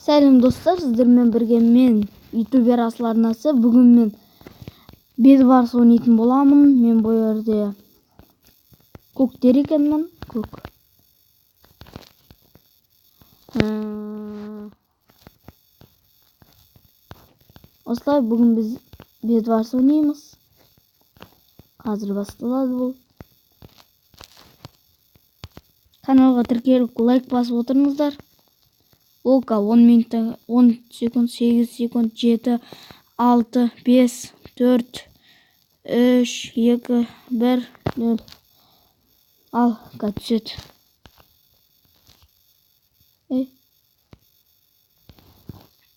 Сәлем достар, сіздермен бірге мен ютубер Асыл арнасы. Бүгін мен Bedwars ойнайтын боламын. Мен бұл жерде көктер екенмін. Көк. Осылай бүгін біз Bedwars ойнаймыз. Қазір басталады бұл. Каналға тіркеліп лайк басып отырыңыздар. Ока 10 минутта 10 секунд, 8 секунд, 7, 6, 5, 4, 3, 2, 1, 0. Ал, түсет.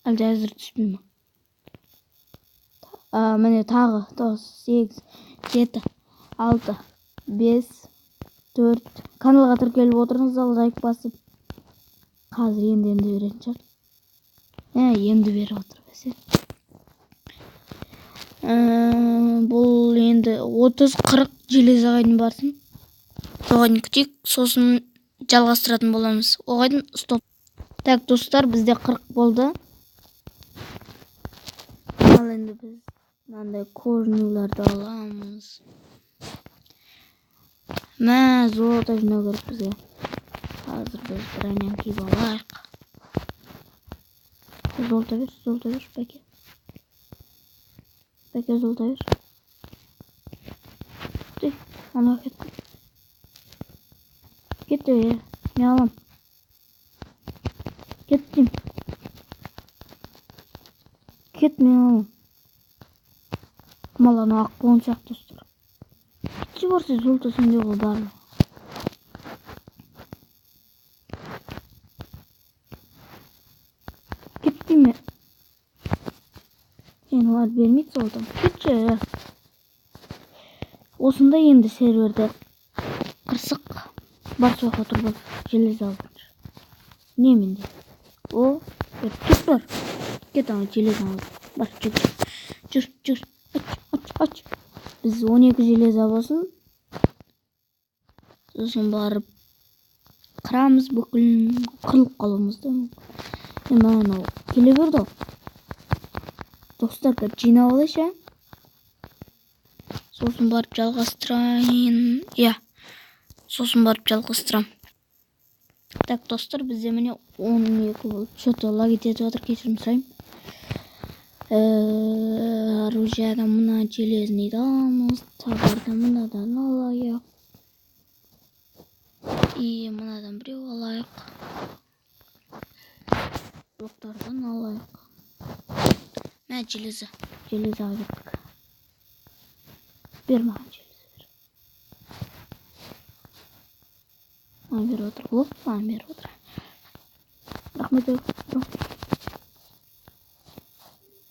Әлде әзір түспей ма? Міне тағы 9, 8, 7, 6, 5, 4. Каналға тіркеліп отырыңыздар, лайк басып. Қазір енді беретін шығар. Енді беріп отыр бәсе. Бұл енді 30-40 железаға дейін барсын. Соған күтейік, сосын жалғастыратын боламыз. Оған стоп. Так, достар, бізде 40 болды. Ал енді біз мынандай корниларды аламыз. Золото жинау керек бізге. Қазір біз броньян киіп алайық. Золото бер, бәке. Бәке, золото бер. Түй, ана кетті. Кетті, не алам? Кеттім. Кет, мен алам. Маланы ақ болыншақ достар. Кетші барсы золото сенде ол барлы. Кеттім мен. Олар бермейді золотом. Кетші. Осында енді серверде қырсық бар соқ отыр бол. Железа алғанша. Не менде? Кет бар. Кет ана железа алды. Бар, жүр. Ач. Біз 12 железа болсын. Сосын барып қырамыз бүкіл қырылып қалуымызды. Анау келе берді ол. Достар, бір жинап алайша. Сосын барып жалғастырайын. Сосын барып жалғастырам. Так, достар, бізде міне 12 болып. Что-то лаг етеді жатыр, кешірім сұрайым. Оружияда мына железныйды аламыз. Табарда мынадан алайық. И мынадан біреу алайық. Блоктардан алайық. Железа кеттік. Бер маған железа бер. Бер отыр. Бер отыр. Рахмет өк.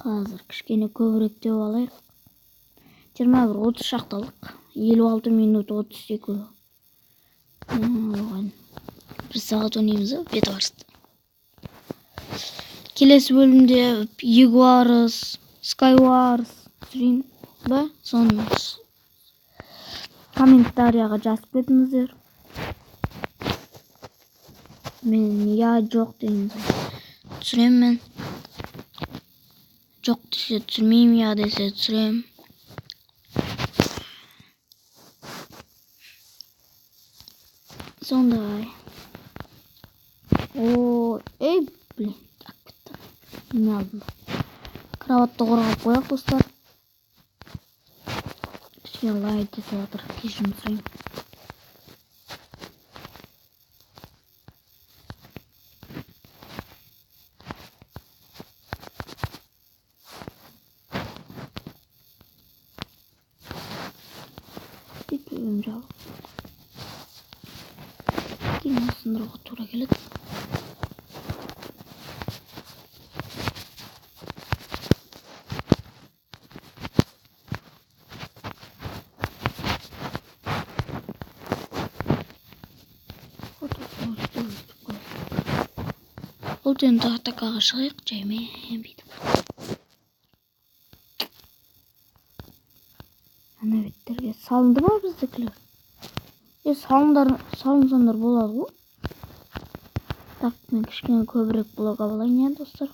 Қазір кішкене көбірек деп алайық. 21-30 шақталық. 56 минут 30 секунд. Оған 1 сағат ойнаймыз Bedwars'ты. Келесі бөлімде Bedwars, Skywars түсірейін ба? Соны комментарияға жазып кетіңіздер. Мен жоқ деймін. Түсірем мен. Жоқ десе түсірмеймін, десе түсірем. Сондай. Блин. Не алдым. Кроватты қорғап қояқ, достар. Кішкене лайк десе жатыр, кешірім сұрайын. Кетпеймін жауып. Кейін сындыруға тура келеді. Бұл енді атакаға шығайық, жаймен бейтіп. Ана беттерге салынды ма біздікілер? Салынсандар болады ғой. Так, мен кішкене көбірек блок алайын ya достар.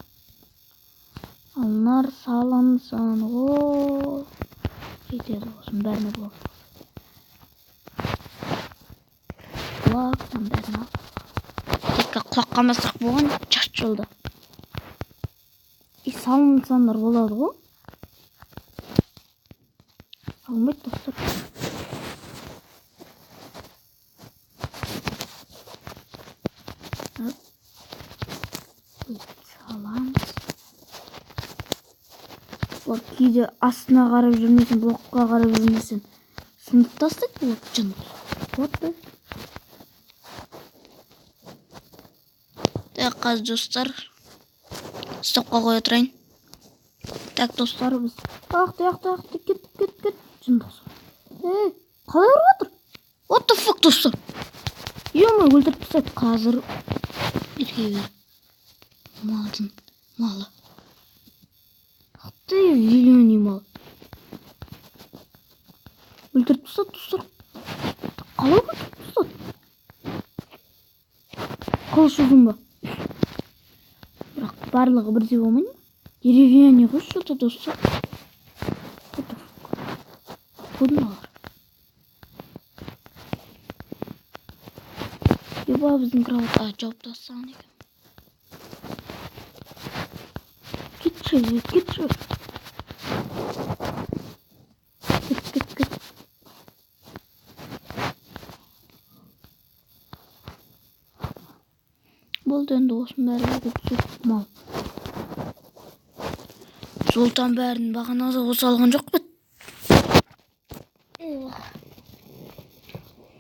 Алынар салынсын. О, жетеді болсын бәріне блок. Блоктан бәрін ал. Текке құлақ қалмасақ болған шарт жолда. Салынсандар болады ғой. Салынбайды достар. Саламыз. Бұл кейде астына қарап жүрмесін, блокқа қарап жүрмесін. Сынып тастайды блок жын. Вот бұл. Так, қазір достар. Стопқа қоя тұрайын. Так, достар, біз. Кет. Жын достар. Қалай ұрып отыр? What the fuck, достар? Ема, өлтіріп тастайды қазір. Ерге бер. Малы. Ты зеленый мал. Өлтіріп тастады, достар. Қалай өлтіріп тастады? Қылыш ұзын ба? Бірақ барлығы бірдей болмайды ма? Деревьяне қойшы что-то, достар. Откуда алар? Еба біздің кроватқа жауып тастаған екен. Кетші. Кет. Болды енді осының бәрі түсіп мал. Золтан бәрін бағанағы осы алған жоқ па?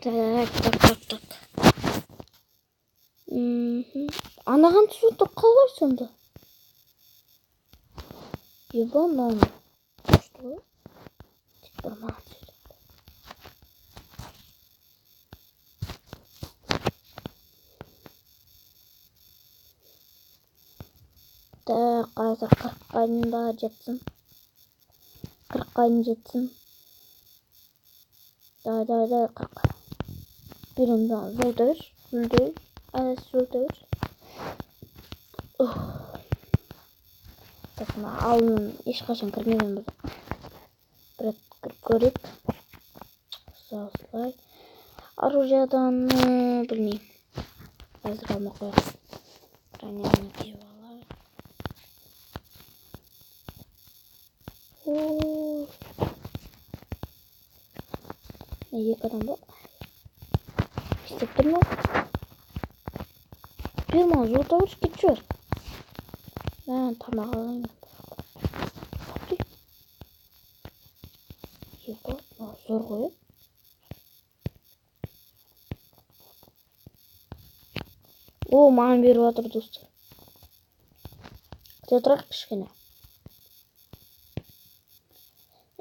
Так. Анаған түсіп тұр қалай сонда? Ебан аны. Что? Типа мать. Так, қазір 40-ға жетсін. 40-ға жетсін. Да, 40. Берін баған жолда жүр. Әлесі жолда жүр. Так, алдын ешқашан кірмеген бір. Бір кіріп көрейік. Осылай. Оружиядан білмеймін. Қазір алмай қояйық. Броняны киіп алайық. Екі адам ба? Істеп тұр ма? Берма, жолда жүріш кетіп жүр. Мен тамақ алайын. Ебі, зор ғой. О, маған беріп жатыр достар. Күте тұрайық кішкене.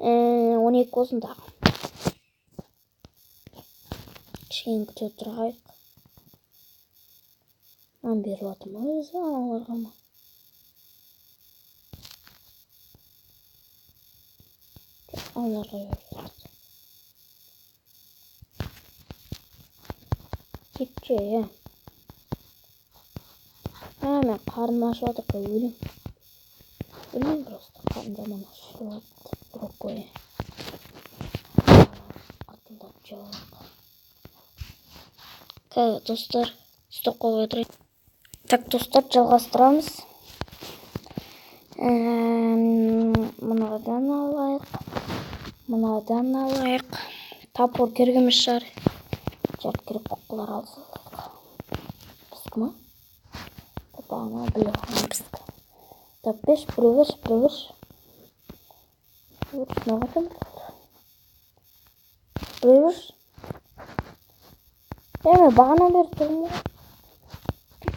12 болсын дағы. Кішкене күте тұрайық. Маған беріп жатыр ма өзі аналарға ма? Аналарға беріп жатыр. Кетші, мен қарным ашып жатыр, өлем. Өлем просто, қарым жаман ашып жатыр. Рукой. Артында жоқ. Достар, стопқа қоя тұрайын. Так, достар, жалғастырамыз. Мынадан алайық. Тапор керек емес шығар. Жарт керек қоққылар алсақ. Піскі ма? Бағана біле қойын піскі. Так, беш, біреу берші. Нағатым болды. Біреу берші. Мен бағана бері тұрмын.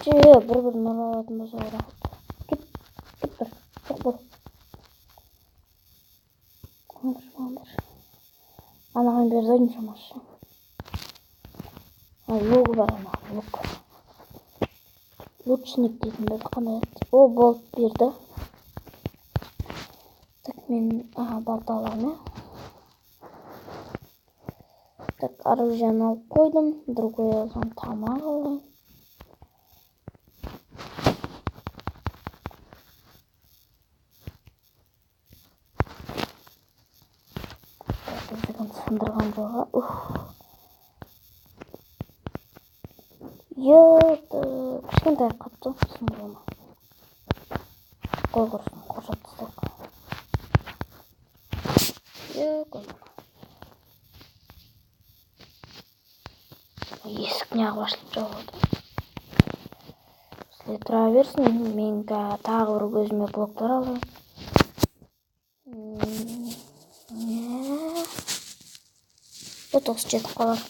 Бір нұр алатын болса орақыт. Кет бір. Жоқ бол. Анаған бердайын шамашы. Луғы бар ана, луг. Лучник дейтін бәді қандай еді. О, болт берді. Так, мен балта аламын. Так, оружияны алып қойдым. Другой алған тамақ алайын. сындырған жоға. Кішкентай қатты сындырма. Қой құрсын, қоршап тастайық. Есік неғып ашылып жабылды. Осылай тұра берсін, мен тағы бір көзіме блоктар алайын. Осы жетіп қалар.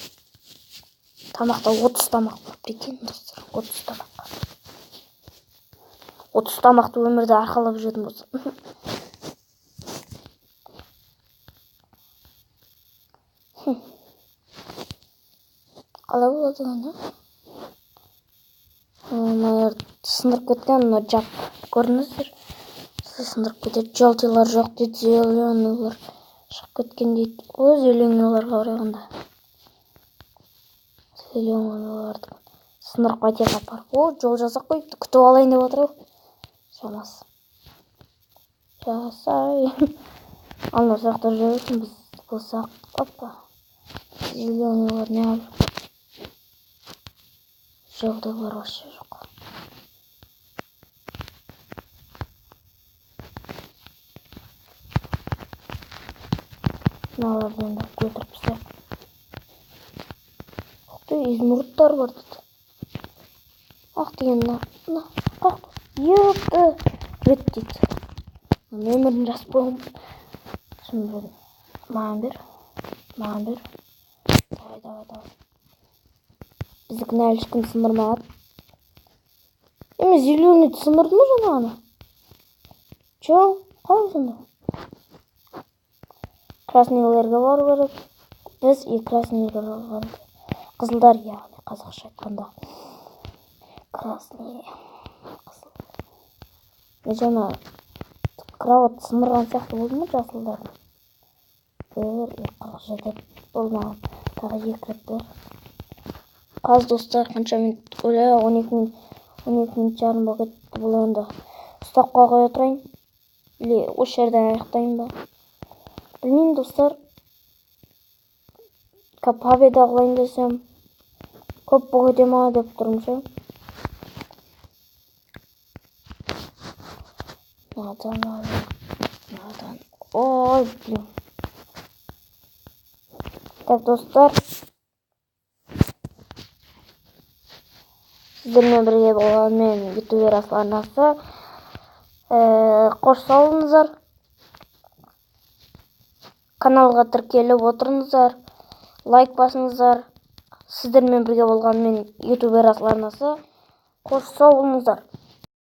Тамақта 30 тамақ болып, прикинь, достар, 30 тамақ. 30 тамақты өмірде арқалап жүретін болса. Қалай болады ғана? Сындырып кеткен, мұны жап көріңіздер. Сындырып кетеді, желтилар жоқ дейді, зеленыйлар шығып кеткен дейді. О, зеленыйларға қарағанда. Зеленыйларды сындырып қайтайық апарып. О, жол жасап қойыпты, күтіп алайын деп отыр ау. Шамасы. Жасайын. Алла сақтап жүрсін, біз болсақ. Опа. Зеленыйлар не алып? Желтыйлар вообще жоқ. Мыналарды енді көтіріп тастайық. Изумрудтар бар дейді. Ақ деген ақ. Епті. Рет дейді. Нөмірін жазып қойғым. Маған бер. Давай. Біздікін әлі ешкім сындырмады. Зеленый сындырды ма жаңағыны? Чо? Қалай сонда? Красныларға бару керек. Біз красныларға бару. Қызылдар, яғни қазақша айтқанда. Красный. Жаңа кроват сындырған сияқты болды ма жасылдардың? Бір, 47 болмаған. Тағы 2 рет бір. Қазір достар, қанша минут? 12 минут жарым болып кетті. Бұл енді ұстапқа қоя тұрайын. Или осы жерден аяқтайын ба? Білмеймін достар. Победа қылайын десем, көп болып кете ма деп тұрмын ше. Надан. Ой, блин. Так, достар. Сіздермен бірге болғанмен ютубер арнасы. Қош салыңыздар. Каналға тіркеліп отырыңыздар. Лайк басыңыздар. Сіздермен бірге болғанмен ютубер арнасы. Қош сау болыңыздар.